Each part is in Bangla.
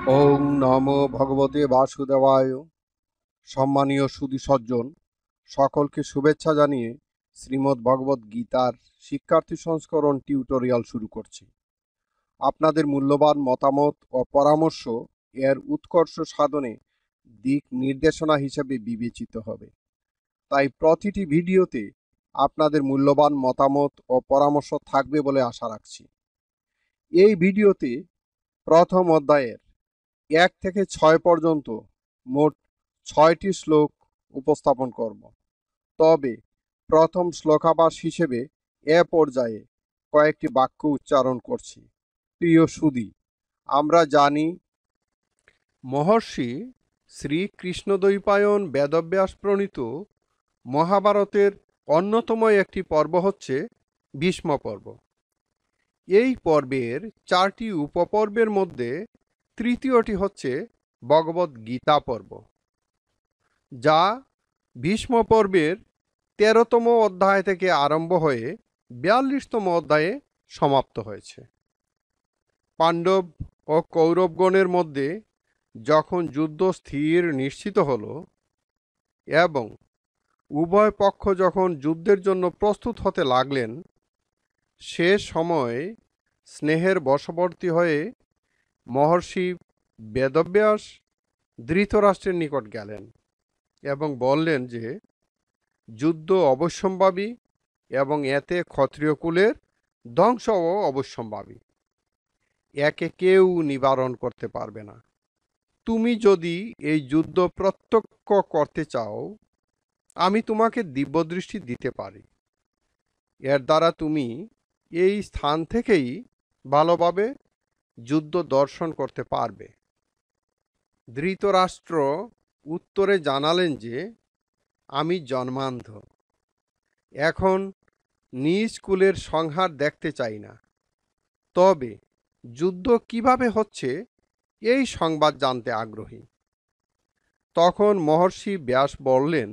ওং নমো ভগবতে বাসুদেবায়। সম্মানীয় সুধী সজ্জন, সকলকে শুভেচ্ছা জানিয়ে শ্রীমদ্ ভগবদ্ গীতার শিক্ষার্থী সংস্করণ টিউটোরিয়াল শুরু করছি। আপনাদের মূল্যবান মতামত ও পরামর্শ এর উৎকর্ষ সাধনে দিক নির্দেশনা হিসেবে বিবেচিত হবে। তাই প্রতিটি ভিডিওতে আপনাদের মূল্যবান মতামত ও পরামর্শ থাকবে বলে আশা রাখছি। এই ভিডিওতে প্রথম অধ্যায়ের 1 থেকে 6 পর্যন্ত মোট 6টি শ্লোক উপস্থাপন করব। তবে প্রথম শ্লোকাভাস হিসেবে এ পর্যায়ে কয়েকটি বাক্য উচ্চারণ করছি। প্রিয় সুধী, আমরা জানি মহর্ষি শ্রীকৃষ্ণদ্বৈপায়ন বেদব্যাস প্রণীত মহাভারতের অন্যতম একটি পর্ব হচ্ছে ভীষ্ম পর্ব। এই পর্বের 4টি উপপর্বের মধ্যে তৃতীয়টি হচ্ছে ভগবদ্ গীতা পর্ব, যা ভীষ্ম পর্বের 13তম অধ্যায় থেকে আরম্ভ হয়ে 42তম অধ্যায়ে সমাপ্ত হয়েছে। পাণ্ডব ও কৌরবগণের মধ্যে যখন যুদ্ধ স্থির নিশ্চিত হল এবং উভয় পক্ষ যখন যুদ্ধের জন্য প্রস্তুত হতে লাগলেন, সে সময় স্নেহের বশবর্তী হয়ে মহর্ষি বেদব্যাস ধৃতরাষ্ট্রের নিকট গেলেন এবং বললেন যে যুদ্ধ অবশ্যম্ভাবী এবং এতে ক্ষত্রিয় কুলের ধ্বংসও অবশ্যম্ভাবী। একে কেউ নিবারণ করতে পারবে না। তুমি যদি এই যুদ্ধ প্রত্যক্ষ করতে চাও, আমি তোমাকে দিব্যদৃষ্টি দিতে পারি। এর দ্বারা তুমি এই স্থান থেকেই ভালোভাবে যুদ্ধ দর্শন করতে পারবে। ধৃতরাষ্ট্র উত্তরে জানালেন যে আমি জন্মান্ধ, এখন নিজ কুলের সংহার দেখতে চাই না, তবে যুদ্ধ কিভাবে হচ্ছে এই সংবাদ জানতে আগ্রহী। তখন মহর্ষি ব্যাস বললেন,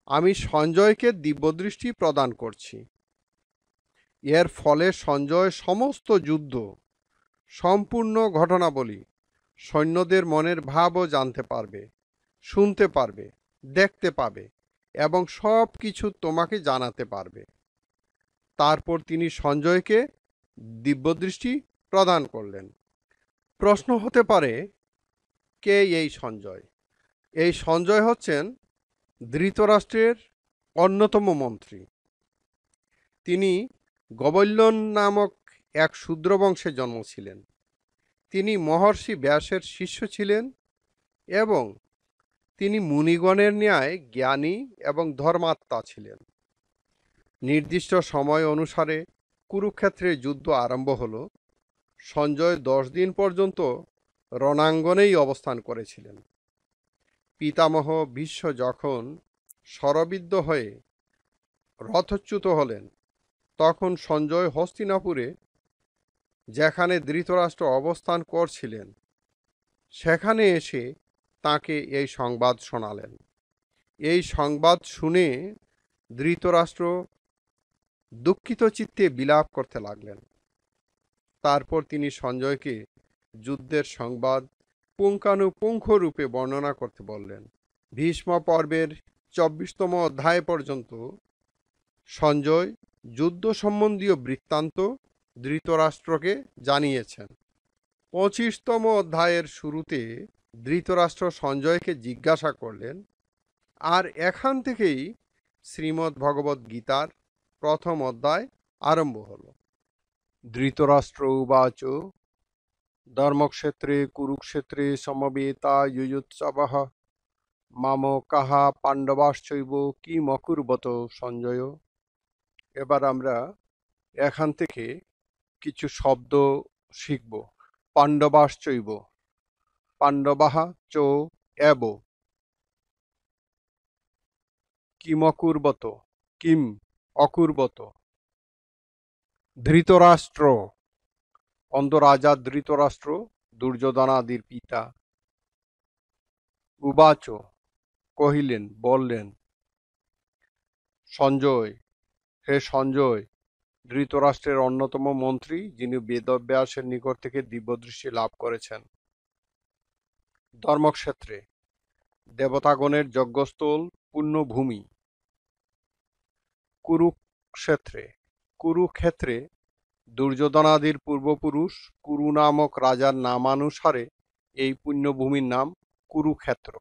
আমি সঞ্জয়কে দিব্যদৃষ্টি প্রদান করছি। এর ফলে সঞ্জয় সমস্ত যুদ্ধ সম্পূর্ণ ঘটনাবলী, সৈন্যদের মনের ভাবও জানতে পারবে, শুনতে পারবে, দেখতে পাবে এবং সব কিছু তোমাকে জানাতে পারবে। তারপর তিনি সঞ্জয়কে দিব্যদৃষ্টি প্রদান করলেন। প্রশ্ন হতে পারে, কে এই সঞ্জয়? এই সঞ্জয় হচ্ছেন ধৃতরাষ্ট্রের অন্যতম মন্ত্রী। তিনি গবল্যন নামক এক শূদ্র বংশে জন্মেছিলেন। তিনি মহর্ষি ব্যাসের শিষ্য ছিলেন এবং তিনি মুনিগণের ন্যায় জ্ঞানী এবং ধর্মাত্মা ছিলেন। নির্দিষ্ট সময় অনুসারে কুরুক্ষেত্রে যুদ্ধ আরম্ভ হল। সঞ্জয় 10 দিন পর্যন্ত রণাঙ্গনেই অবস্থান করেছিলেন। পিতামহ ভীষ্ম যখন শরবিদ্ধ হয়ে রথচ্যুত হলেন, তখন সঞ্জয় হস্তিনাপুরে, যেখানে ধৃতরাষ্ট্র অবস্থান করছিলেন, সেখানে এসে তাকে এই সংবাদ শোনালেন। এই সংবাদ শুনে ধৃতরাষ্ট্র দুঃখিত চিত্তে বিলাপ করতে লাগলেন। তারপর তিনি সঞ্জয়কে যুদ্ধের সংবাদ পুঙ্খানুপুঙ্খ রূপে বর্ণনা করতে বললেন। ভীষ্ম পর্বের 24তম অধ্যায় পর্যন্ত সঞ্জয় যুদ্ধ সম্বন্ধীয় বৃত্তান্ত ধৃতরাষ্ট্রকে জানিয়েছেন। 25তম অধ্যায়ের শুরুতে ধৃতরাষ্ট্র সঞ্জয়কে জিজ্ঞাসা করলেন, আর এখান থেকেই শ্রীমদ্ ভগবদ্ গীতার প্রথম অধ্যায় আরম্ভ হল। ধৃতরাষ্ট্র উবাচ ধর্মক্ষেত্রে কুরুক্ষেত্রে সমবেতা যুযুৎসবঃ মামকাঃ পাণ্ডবাশ্চৈব কিমকুর্বত সঞ্জয়। এবার আমরা এখান থেকে কিছু শব্দ শিখব। পাণ্ডবাশ্চৈব, পাণ্ডবাঃ চ এব, কিমকুর্বত, কিম অকুর্বত। ধৃতরাষ্ট্র, অন্ধরাজা ধৃতরাষ্ট্র দুর্যোধনাদির পিতা। উবাচ, কহিলেন, বললেন। সঞ্জয়, হে সঞ্জয়, ধৃতরাষ্ট্রের অন্যতম মন্ত্রী, যিনি বেদব্যাসের নিকট থেকে দিব্যদৃষ্টি লাভ করেছেন। ধর্মক্ষেত্রে দেবতাগণের যজ্ঞস্থল পুণ্যভূমি। কুরুক্ষেত্রে দুর্যোধনাদির পূর্বপুরুষ কুরু নামক রাজার নামানুসারে এই পুণ্যভূমির নাম কুরুক্ষেত্র।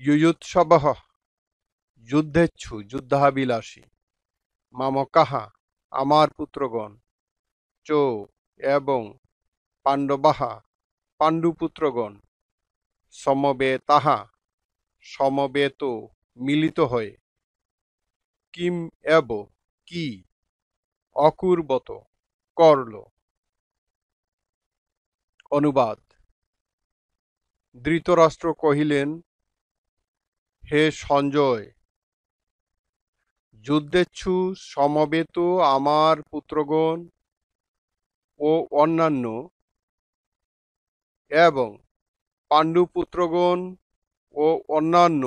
যুযুৎসবঃ যুদ্ধেচ্ছু যুদ্ধাবিলাসী, মামকাহা আমার পুত্রগণ, চ এবং পাণ্ডবাহা পাণ্ডুপুত্রগণ, সমবেতাহা সমবেত মিলিত হয়ে, কিম এব কি অকুর্বত করল। অনুবাদ। ধৃতরাষ্ট্র কহিলেন, হে সঞ্জয়, যুদ্ধেচ্ছু সমবেত আমার পুত্রগণ ও অন্যান্য এবং পাণ্ডুপুত্রগণ ও অন্যান্য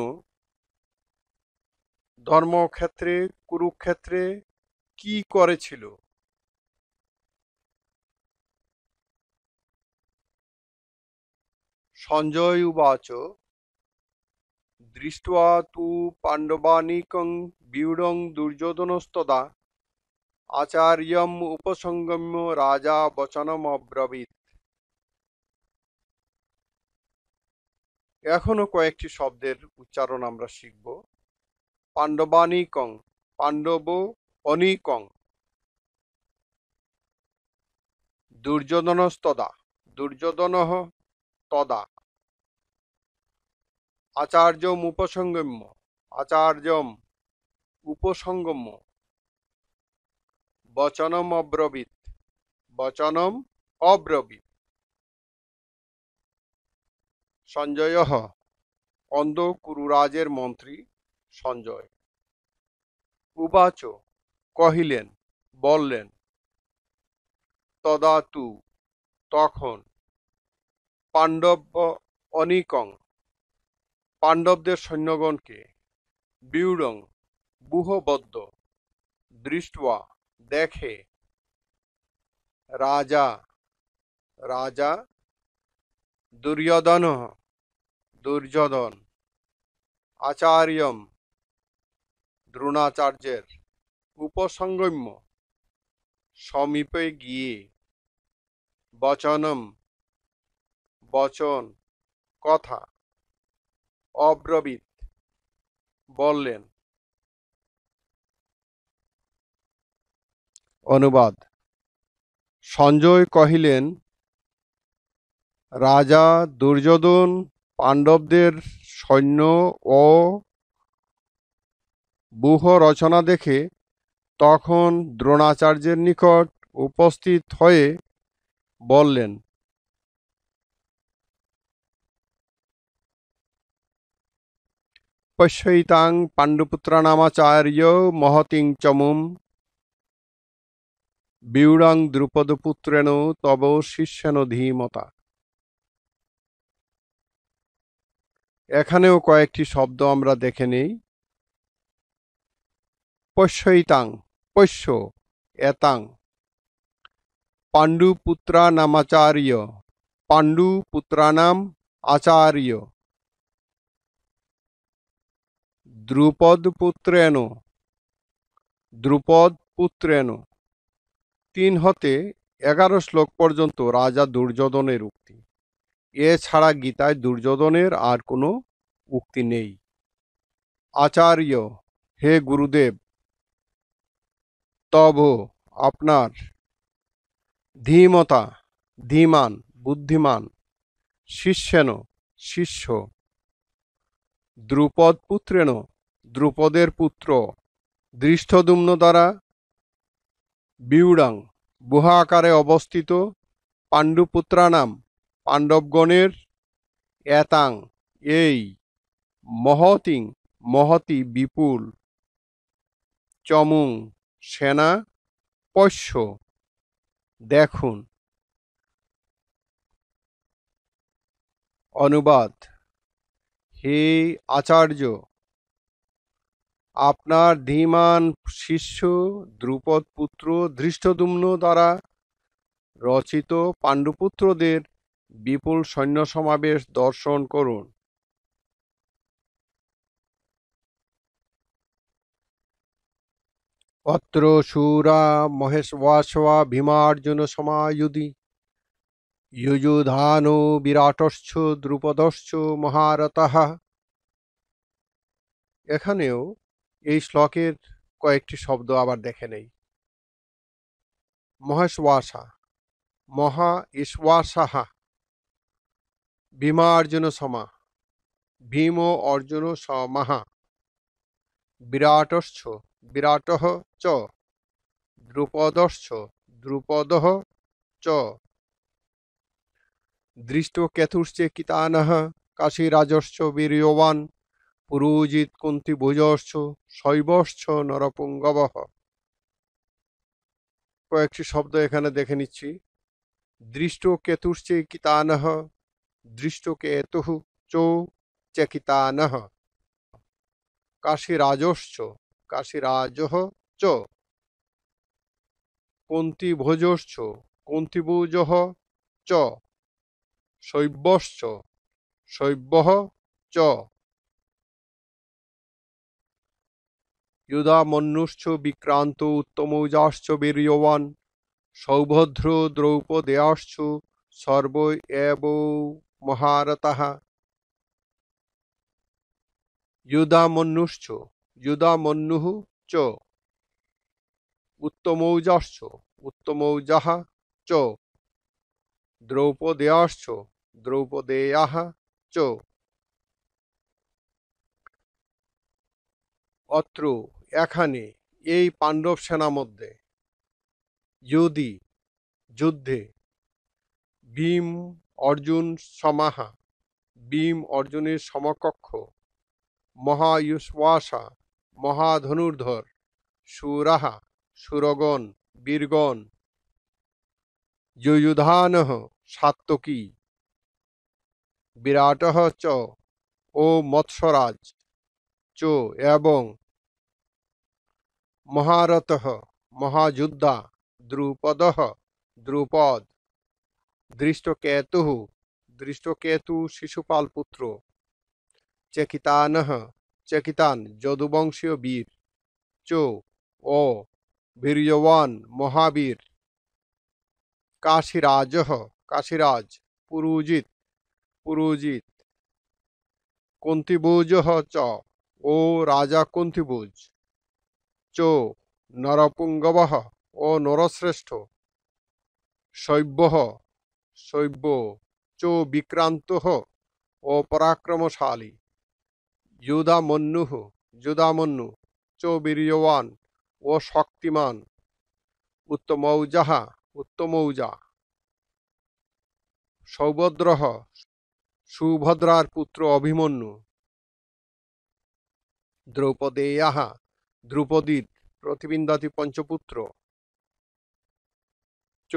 ধর্মক্ষেত্রে কুরুক্ষেত্রে কি করেছিল? সঞ্জয় উবাচ, দৃष्ट्वा तु पाण्डवानीकं व्यूढं दुर्योधनस्तदा आचार्यम् उपसंगम्य राजा वचनमब्रवीत्। এখনো কয়েকটি শব্দের উচ্চারণ আমরা শিখব। পাণ্ডবানীকং, পাণ্ডব অনীকং, দুর্যোধনস্তদা, দুর্যোধনঃ তদা, আচার্যম উপসংগম্য, আচার্যম উপসংগম্য, বচনম অব্রবীত, বচনম অব্রবীত। সঞ্জয় অন্ধ কুরুরাজের মন্ত্রী সঞ্জয়। উবাচ কহিলেন, বললেন, তদা তু তখন, পাণ্ডব অনীকং পাণ্ডবদের সৈন্যগণকে, ব্যূঢ়ং ব্যূহবদ্ধ, দৃष्ट्वा দেখে, রাজা রাজা, দুর্যোধন দুর্যোধন, আচার্যম দ্রোণাচার্যের, উপসংগম্য সমীপে গিয়ে, বচনম বচন কথা, অব্রবীত বললেন। অনুবাদ। সঞ্জয় কহিলেন, রাজা দুর্যোধন পাণ্ডবদের সৈন্য ও ব্যূহ রচনা দেখে তখন দ্রোণাচার্যের নিকট উপস্থিত হয়ে বললেন, পশ্যৈতাং পাণ্ডুপুত্রানামাচার্য মহতিং চমুম ব্যূঢ়ং দ্রুপদপুত্রেণ তব শিষ্যেন ধীমতা। এখানেও কয়েকটি শব্দ আমরা দেখে নেই। পশ্যৈতাং, পশ্য এতাং, পাণ্ডুপুত্রানামাচার্য, পাণ্ডুপুত্রানাম আচার্য, দ্রুপদপুত্রেণ, দ্রুপদপুত্রেণ। 3 হতে 11 শ্লোক পর্যন্ত রাজা দুর্যোধনের উক্তি। এছাড়া গীতায় দুর্যোধনের আর কোনো উক্তি নেই। আচার্য, হে গুরুদেব, তব আপনার, ধীমতা ধীমান বুদ্ধিমান, শিষ্যেন শিষ্য, দ্রুপদপুত্রেণ দ্রুপদের পুত্র, ধৃষ্টদ্যুম্ন দ্বারা, ব্যূঢ়ং গুহা আকারে অবস্থিত, পাণ্ডুপুত্রানাম পাণ্ডবগণের, এতাং এই, মহতিং মহতি বিপুল, চমুং সেনা, পশ্য দেখুন। অনুবাদ। হে আচার্য, আপনার ধীমান শিষ্য দ্রুপদপুত্র ধৃষ্টদ্যুম্ন দ্বারা রচিত পাণ্ডুপুত্রদের বিপুল সৈন্য সমাবেশ দর্শন করুন। অত্র শূরা মহেশবাসবা ভীমার্জুন সমায়ুধি যুযুধানো বিরাটশ্চ দ্রুপদশ্চ মহারথঃ। এখানেও এই শ্লোকের কয়েকটি শব্দ আবার দেখে নেই। মহেশবাসা, মহা ঈশ্বাসাহা, ভীমার্জুন সমা, ভীম ও অর্জুন সমাহা, বিরাটশ্চ বিরাটঃ চ, দ্রুপদশ্চ দ্রুপদঃ চ, দৃষ্টকেতুশ্চেকিতানঃ, কাশীরাজশ্চ বীর্যবান, পুরুজিৎ কুন্তিভোজশ্চ শৈবশ্চ নরপুঙ্গবঃ। কয়েকটি শব্দ এখানে দেখে নিচ্ছি। দৃষ্টকেতুশ্চেকিতানঃ, দৃষ্টকেতুঃ চো চেকিতানঃ, কাশীরাজশ্চ কাশীরাজঃ চ, কুন্তিভোজশ্চ কুন্তিভোজঃ চ, শৈবশ্চ শৈবঃ চ, যুধামন্যুশ্চ বিক্রান্ত উত্তমৌজাশ্চ বীর্যবান, সৌভদ্র দ্রৌপদেয়াশ্চ সর্ব এব মহারথঃ। যুধামন্যুশ্চ যুধামন্যুঃ চ, উত্তমৌজাশ্চ উত্তমৌজাঃ চ, দ্রৌপদেয়াশ্চ দ্রৌপদেয়াঃ চ। অত্র এখানে এই পাণ্ডব সেনা মধ্যে যদি যুদ্ধে ভীম অর্জুন সমাহা, ভীম অর্জুনের সমকক্ষ, মহায়ুষ্বাসা মহাধনুর্ধর, শূরাহা সুরগণ বীরগণ, যুযুধানঃ সাত্তকী, বিরাটঃ চ ও মৎস্যরাজ চ এবং মহারথঃ মহাযোদ্ধা, দ্রুপদঃ দ্রুপদ, দৃষ্টকেতুঃ দৃষ্টকেতু শিশুপাল পুত্র, চেকিতানঃ চেকিতান যদুবংশীয় বীর, চ ও বীর্যবান মহাবীর, কাশীরাজঃ কাশীরাজ, পুরুজিৎ পুরুজিৎ, কুন্তিভোজঃ চ ও রাজা কুন্তিভোজ, চ নরপুঙ্গবঃ ও নরশ্রেষ্ঠ, শৈব্যঃ শৈব্য চ বিক্রান্তঃ ও পরাক্রমশালী, যুধামন্যুঃ যুধামন্যু চ বীর্যবান ও শক্তিমান, উত্তমৌজাঃ উত্তমৌজা, সৌভদ্রঃ সুভদ্রার পুত্র অভিমন্যু, দ্রৌপদেয়াঃ দ্রৌপদীর প্রতিবিন্দাতি পঞ্চপুত্র, চ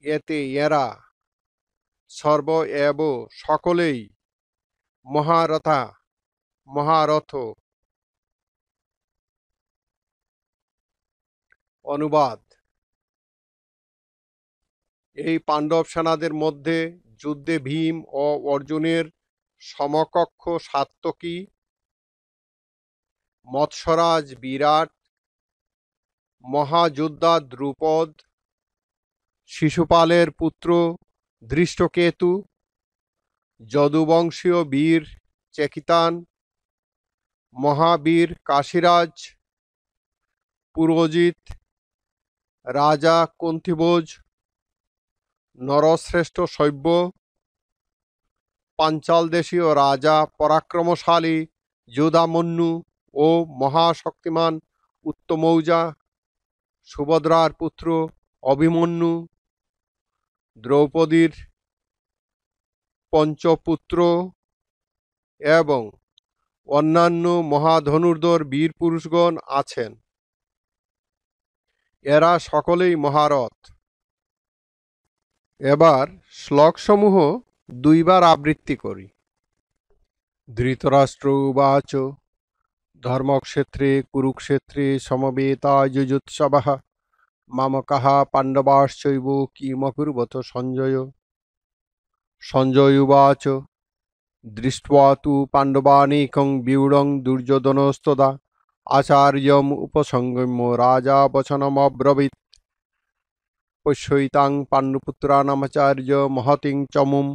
এতে এরা, সর্ব এব সকলেই, মহারথা মহারথ। অনুবাদ: এই পাণ্ডব সেনাদের মধ্যে যুদ্ধে ভীম ও অর্জুনের সমকক্ষ সাত্তকী, মৎস্যরাজ বিরাট, মহাযোদ্ধা দ্রুপদ, শিশুপালের পুত্র দৃষ্টকেতু, যদুবংশীয় বীর চেকিতান, মহাবীর কাশীরাজ, পুরোজিত, রাজা কুন্তিভোজ, নরশ্রেষ্ঠ শৈব্য, পাঞ্চাল দেশীয় রাজা পরাক্রমশালী যুধামন্যু ও মহাশক্তিমান উত্তমৌজা, সুভদ্রার পুত্র অভিমন্যু, দ্রৌপদীর পঞ্চপুত্র এবং অন্যান্য মহাধনুর্ধর বীর পুরুষগণ আছেন। এরা সকলেই মহারথ। এবার শ্লোকসমূহ দুইবার আবৃত্তি করি। ধৃতরাষ্ট্র উবাচ ধর্মক্ষেত্রে কুরুক্ষেত্রে সমবেতা যুযুৎসবঃ মামকাঃ পাণ্ডবাশ্চৈব কিমকুর্বত সঞ্জয়। সঞ্জয় উবাচ দৃष्ट्वा तु पाण्डवानीकं व्यूढं दुर्योधनस्तदा आचार्यम् उपसंगम्य राजा वचनमब्रवीत् पश्यैतां पाण्डुपुत्राणामाचार्य महतीं चमुं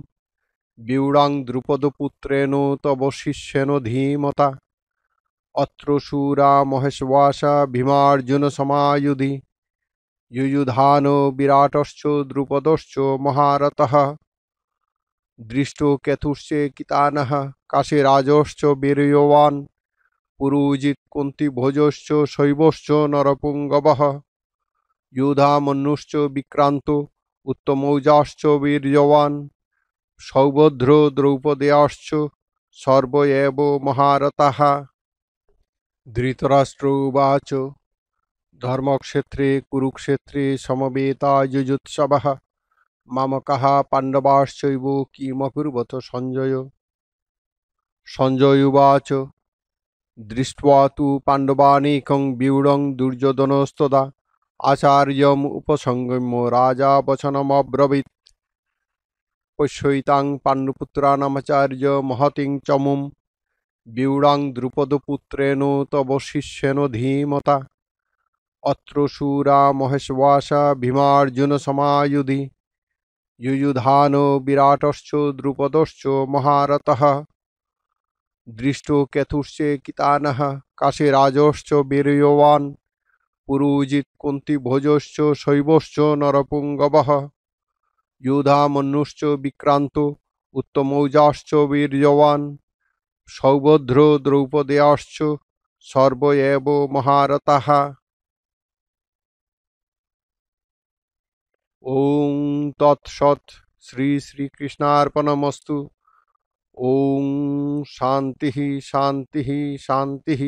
व्यूढां द्रुपदपुत्रेण तव शिष्येन धीमता अत्र शूरा महेश्वासा भीमार्जुनसमायुधि युयुधानो विराटश्च द्रुपदश्च महारथः दृष्टो केतुश्चेकितानः काशीराजश्च वीर्यवान् पुरुजित् कुन्तीभोजश्च शैवश्च नरपुङ्गवः युधामन्युश्च विक्रान्तो उत्तमौजाश्च वीर्यवान् सौभद्रो द्रौपदेयाश्च सर्व एव महारथाः। धृतराष्ट्र उवाच धर्मक्षेत्रे कुरुक्षेत्रे समवेता युयुत्सवः मामकः पाण्डवाश्चैव किमकुर्वत सञ्जय। सञ्जय उवाच दृष्ट्वा तु पाण्डवानीकं व्यूढं दुर्योधनस्तदा आचार्यम् उपसंगम्य राजा वचनमब्रवीत् पश्यैतां पाण्डुपुत्राणामाचार्य महतीं चमुं व्यूढां द्रुपदपुत्रेण तव शिष्येन धीमता अत्र शूरा महेश्वासा भीमार्जुनसमायुधि युयुधानो विराटश्च द्रुपदश्च महारथः दृष्टो केतुश्चेकितानः काशीराजश्च वीर्यवान् पुरुजित् कुन्तीभोजश्च शैवश्च नरपुङ्गवः युधामन्युश्च विक्रान्तो उत्तमौजाश्च वीर्यवान् सौभद्रो द्रौपदेयाश्च सर्व एव महारथाः। ओं तत्सत् श्री श्रीकृष्णार्पणमस्तु। ओं शान्तिः शान्तिः शान्तिः।